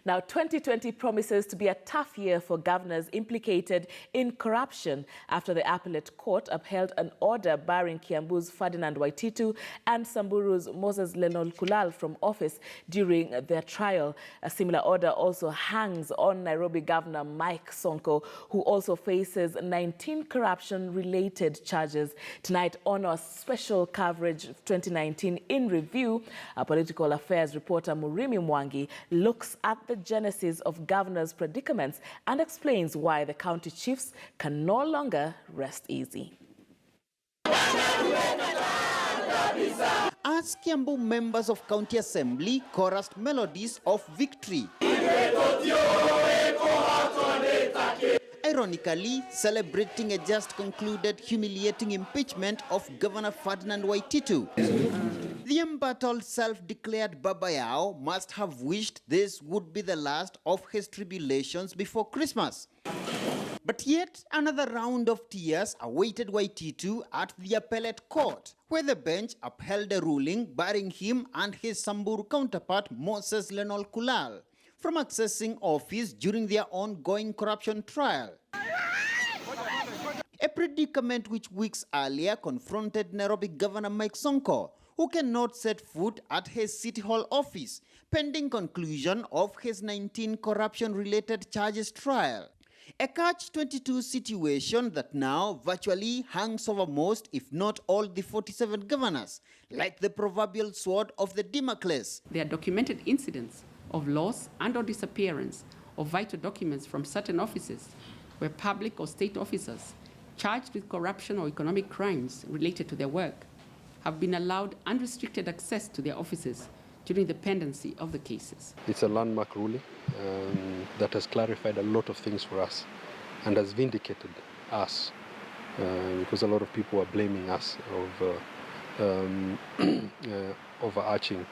Now, 2020 promises to be a tough year for governors implicated in corruption after the appellate court upheld an order barring Kiambu's Ferdinand Waititu and Samburu's Moses Lenol Kulal from office during their trial. A similar order also hangs on Nairobi Governor Mike Sonko, who also faces 19 corruption-related charges. Tonight, on our special coverage 2019 in review, our political affairs reporter Murimi Mwangi looks at the genesis of governors' predicaments and explains why the county chiefs can no longer rest easy. As Kiambu members of County Assembly chorused melodies of victory, ironically celebrating a just concluded humiliating impeachment of Governor Ferdinand Waititu. The embattled self-declared Babayao must have wished this would be the last of his tribulations before Christmas. But yet another round of tears awaited Waititu at the appellate court, where the bench upheld a ruling barring him and his Samburu counterpart Moses Lenol Kulal from accessing office during their ongoing corruption trial. A predicament which weeks earlier confronted Nairobi Governor Mike Sonko, who cannot set foot at his City Hall office pending conclusion of his 19 corruption-related charges trial. A catch-22 situation that now virtually hangs over most, if not all, the 47 governors, like the proverbial sword of the Damocles. There are documented incidents of loss and/or disappearance of vital documents from certain offices where public or state officers charged with corruption or economic crimes related to their work have been allowed unrestricted access to their offices during the pendency of the cases. It's a landmark ruling that has clarified a lot of things for us and has vindicated us because a lot of people are blaming us of overarching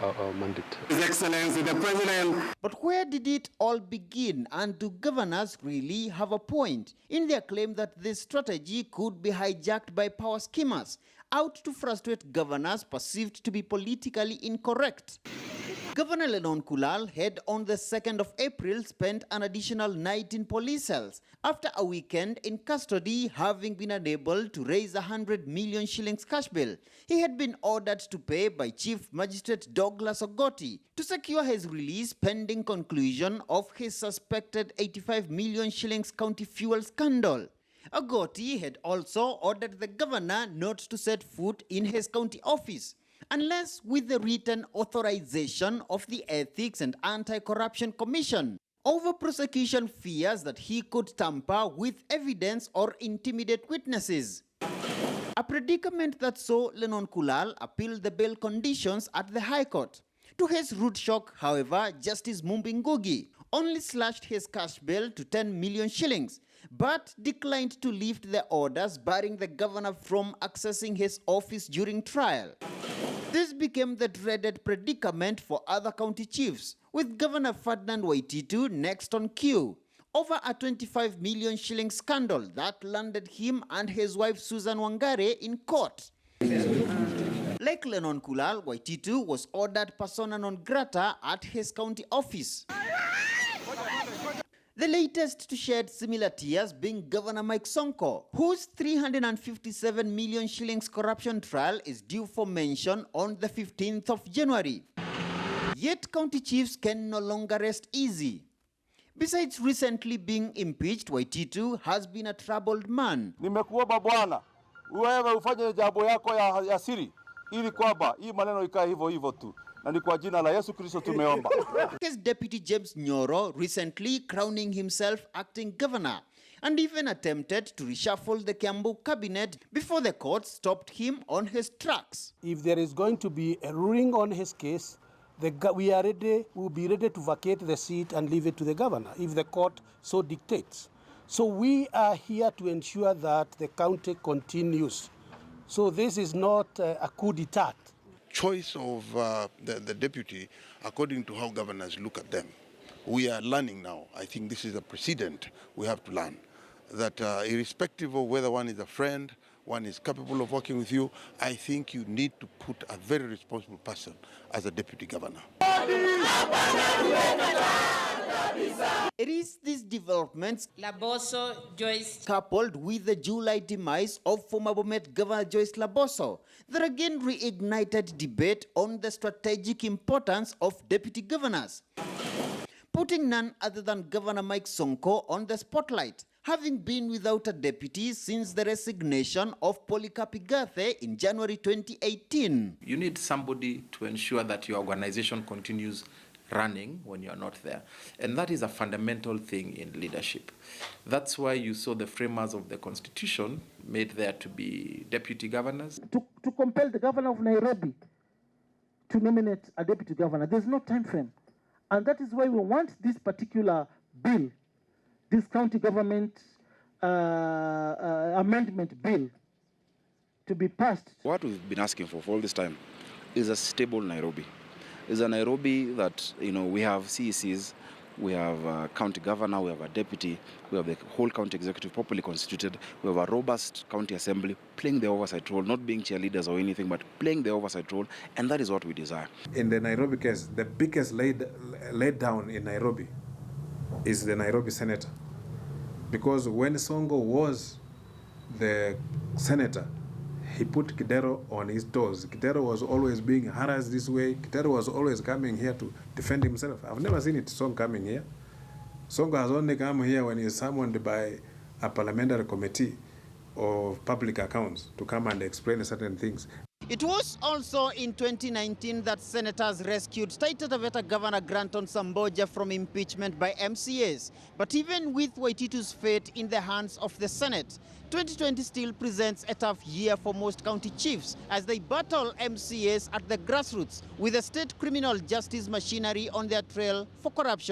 our mandate. His Excellency the President. But where did it all begin, and do governors really have a point in their claim that this strategy could be hijacked by power schemers out to frustrate governors perceived to be politically incorrect? Governor Lenol Kulal had on the 2nd of April spent an additional night in police cells after a weekend in custody, having been unable to raise 100 million shillings cash bail he had been ordered to pay by Chief Magistrate Douglas Ogoti to secure his release pending conclusion of his suspected 85 million shillings county fuel scandal. Ogoti had also ordered the governor not to set foot in his county office unless with the written authorization of the Ethics and Anti-Corruption Commission, over prosecution fears that he could tamper with evidence or intimidate witnesses. A predicament that saw Lenol Kulal appeal the bail conditions at the High Court. To his rude shock, however, Justice Mumbi only slashed his cash bail to 10 million shillings, but declined to lift the orders barring the governor from accessing his office during trial. This became the dreaded predicament for other county chiefs, with Governor Ferdinand Waititu next on queue, over a 25 million shilling scandal that landed him and his wife Susan Wangare in court. Like Lenol Kulal, Waititu was ordered persona non grata at his county office. The latest to shed similar tears being Governor Mike Sonko, whose 357 million shillings corruption trial is due for mention on the 15th of January. Yet county chiefs can no longer rest easy. Besides recently being impeached, Waititu has been a troubled man. Nimekuomba Bwana, wewe ufanye jambo yako ya siri ili kwamba hii maneno ikae hivyo hivyo tu. Na ni kwa jina la Yesu Kristo tumeomba. His Deputy James Nyoro recently crowning himself acting governor and even attempted to reshuffle the Kiambu cabinet before the court stopped him on his tracks. If there is going to be a ruling on his case, we will be ready to vacate the seat and leave it to the governor if the court so dictates. So we are here to ensure that the county continues. So this is not a coup d'etat. Choice of the deputy, according to how governors look at them. We are learning now. I think this is a precedent we have to learn. That irrespective of whether one is a friend, one is capable of working with you, I think you need to put a very responsible person as a deputy governor. is these developments, Laboso Joyce, coupled with the July demise of former Bomet Governor Joyce Laboso, that again reignited debate on the strategic importance of deputy governors, putting none other than Governor Mike Sonko on the spotlight, having been without a deputy since the resignation of Polycarp Igathe in January 2018. You need somebody to ensure that your organization continues running when you're not there. And that is a fundamental thing in leadership. That's why you saw the framers of the Constitution made there to be deputy governors. To compel the governor of Nairobi to nominate a deputy governor, there's no time frame. And that is why we want this particular bill, this county government amendment bill, to be passed. What we've been asking for all this time is a stable Nairobi. Is a Nairobi that, we have CECs, we have a county governor, we have a deputy, we have the whole county executive properly constituted, we have a robust county assembly playing the oversight role, not being cheerleaders or anything, but playing the oversight role, and that is what we desire. In the Nairobi case, the biggest laid down in Nairobi is the Nairobi senator. Because when Sonko was the senator, he put Kidero on his toes. Kidero was always being harassed this way. Kidero was always coming here to defend himself. I've never seen Sonko coming here. Sonko has only come here when he's summoned by a parliamentary committee of public accounts to come and explain certain things. It was also in 2019 that senators rescued Taita Taveta Governor Granton Samboja from impeachment by MCAs. But even with Waititu's fate in the hands of the Senate, 2020 still presents a tough year for most county chiefs as they battle MCAs at the grassroots with the state criminal justice machinery on their trail for corruption.